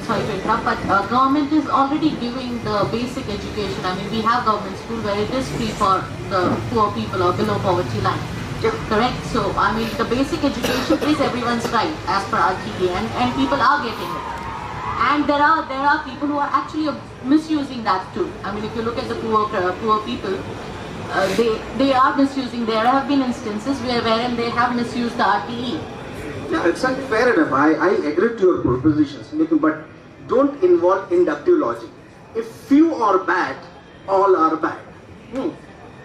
sorry to interrupt, but government is already giving the basic education. I mean, we have government school where it is free for the poor people or below poverty line. Yeah. Correct? So, I mean, the basic education is everyone's right as per RTE, and people are getting it. And there are people who are actually misusing that too. I mean, if you look at the poor people, they are misusing. There have been instances wherein they have misused the RTE. Yeah, it's not fair enough. I agree to your propositions, but don't involve inductive logic. If few are bad, all are bad.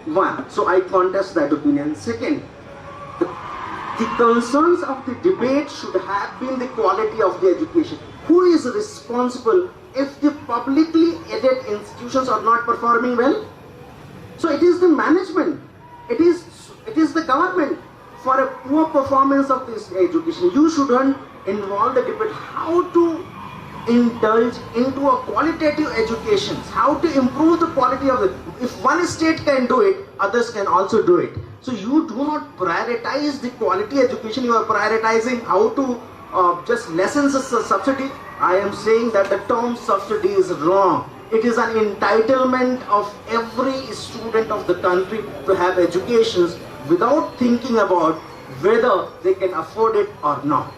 One, so I contest that opinion. Second, the concerns of the debate should have been the quality of the education. Who is responsible if the publicly aided institutions are not performing well? So it is the management, it is the government. For a poor performance of this education, you shouldn't involve the debate how to indulge into a qualitative education, how to improve the quality of it. If one state can do it, others can also do it. So you do not prioritize the quality education, you are prioritizing how to just lessen the subsidy. I am saying that the term subsidy is wrong. It is an entitlement of every student of the country to have educations without thinking about whether they can afford it or not.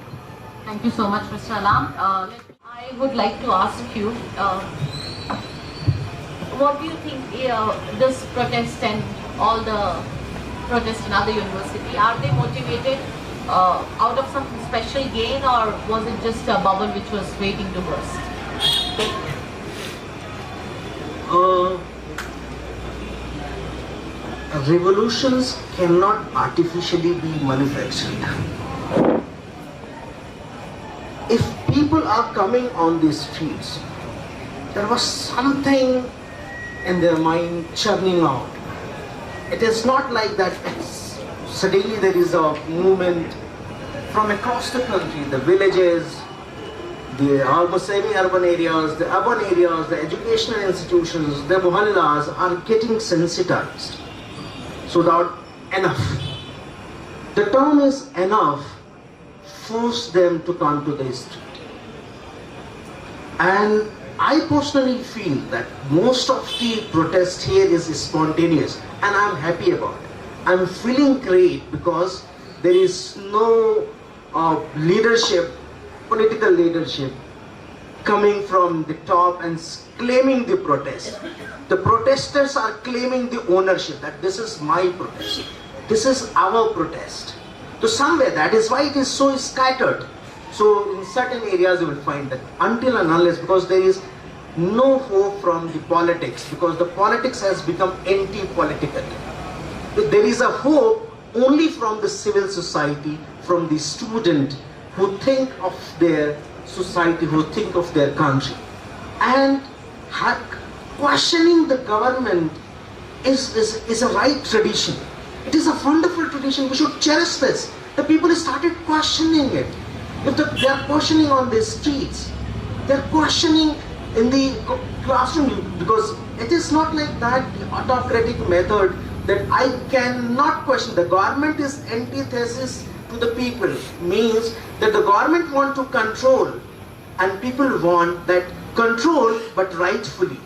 Thank you so much, Mr. Alam. I would like to ask you, what do you think this protest and all the protests in other universities, are they motivated out of some special gain, or was it just a bubble which was waiting to burst? Revolutions cannot artificially be manufactured. If people are coming on the streets, there was something in their mind churning out. It is not like that suddenly there is a movement from across the country, the villages, the almost semi-urban areas, the urban areas, the educational institutions, the mohallas are getting sensitized. So that enough. The term is enough. Force them to come to the street. And I personally feel that most of the protest here is spontaneous, and I'm happy about it. I'm feeling great because there is no leadership, political leadership coming from the top and claiming the protest. The protesters are claiming the ownership, that this is my protest, this is our protest. So somewhere that is why it is so scattered. So in certain areas you will find that until and unless, because there is no hope from the politics, because the politics has become anti-political. There is a hope only from the civil society, from the student who think of their society, who think of their country. And questioning the government is a right tradition. It is a wonderful tradition. We should cherish this. The people started questioning it. If they are questioning on the streets, they are questioning in the classroom, because it is not like that autocratic method that I cannot question. The government is antithesis to the people, means that the government want to control and people want that control but rightfully.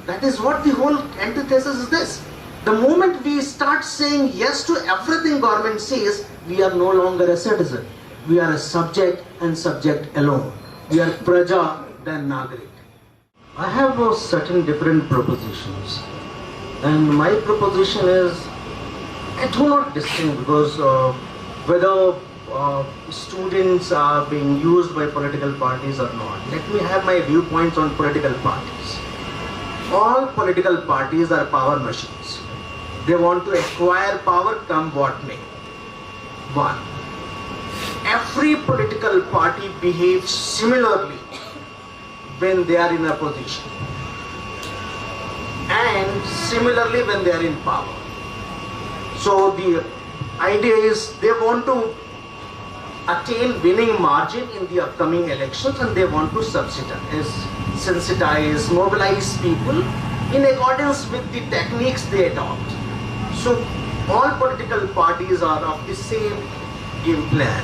That is what the whole antithesis is this. The moment we start saying yes to everything government says, we are no longer a citizen. We are a subject and subject alone. We are praja than nagarik. I have certain different propositions, and my proposition is, I do not distinguish because whether students are being used by political parties or not. Let me have my viewpoints on political parties. All political parties are power machines. They want to acquire power come what may. One, every political party behaves similarly when they are in opposition, and similarly when they are in power. So the idea is they want to attain winning margin in the upcoming elections, and they want to sensitize, mobilize people in accordance with the techniques they adopt. So all political parties are of the same game plan.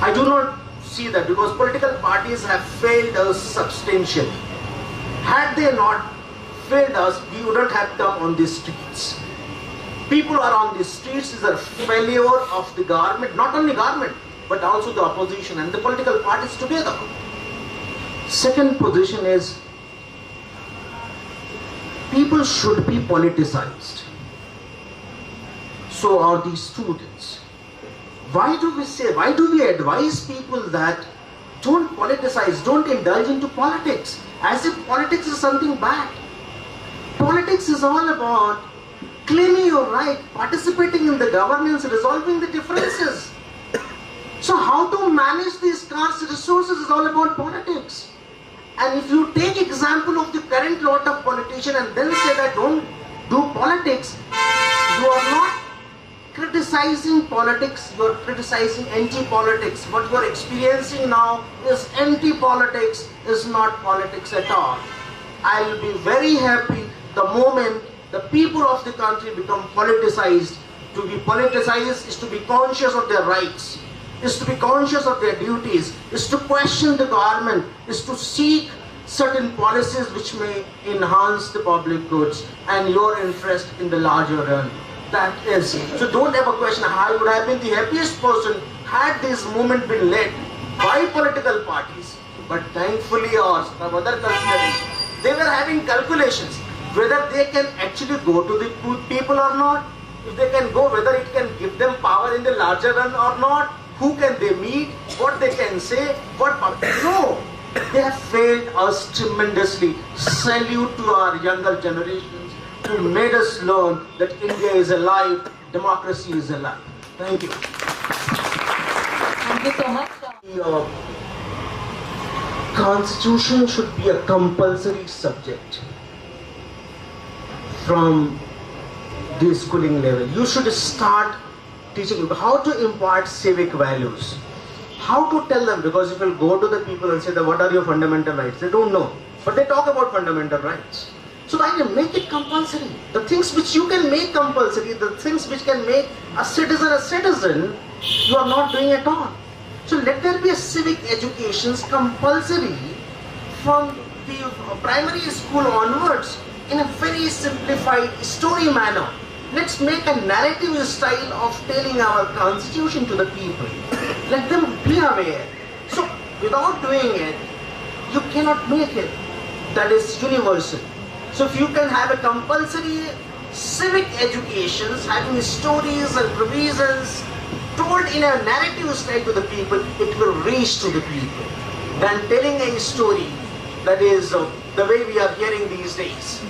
I do not see that, because political parties have failed us substantially. Had they not failed us, we wouldn't have come on the streets. People are on the streets is a failure of the government, not only government, but also the opposition and the political parties together. Second position is, people should be politicized. So are the students. Why do we advise people that don't politicize, don't indulge into politics, as if politics is something bad? Politics is all about claiming your right, participating in the governance, resolving the differences. So how to manage these scarce resources is all about politics. And if you take example of the current lot of politicians and then say that don't do politics, you are not criticizing politics, you are criticizing anti-politics. What you are experiencing now is anti-politics, is not politics at all. I will be very happy the moment the people of the country become politicized. To be politicized is to be conscious of their rights, is to be conscious of their duties, is to question the government, is to seek certain policies which may enhance the public goods and your interest in the larger run. That is, so don't ever question. I would have been the happiest person had this movement been led by political parties, but thankfully or some other consideration, they were having calculations whether they can actually go to the people or not, if they can go, whether it can give them power in the larger run or not, who can they meet, what they can say, what, no, they have failed us tremendously. Salute to our younger generations who made us learn that India is alive, democracy is alive. Thank you. Thank you so much. The Constitution should be a compulsory subject from the schooling level. You should start teaching people how to impart civic values, how to tell them, because if you go to the people and say that what are your fundamental rights, they don't know, but they talk about fundamental rights. So I can make it compulsory. The things which you can make compulsory, the things which can make a citizen, you are not doing at all. So let there be a civic education compulsory from the primary school onwards in a very simplified story manner. Let's make a narrative style of telling our constitution to the people. Let them be aware. So without doing it, you cannot make it. That is universal. So if you can have a compulsory civic education, having stories and provisions told in a narrative style to the people, it will reach to the people than telling a story that is the way we are hearing these days.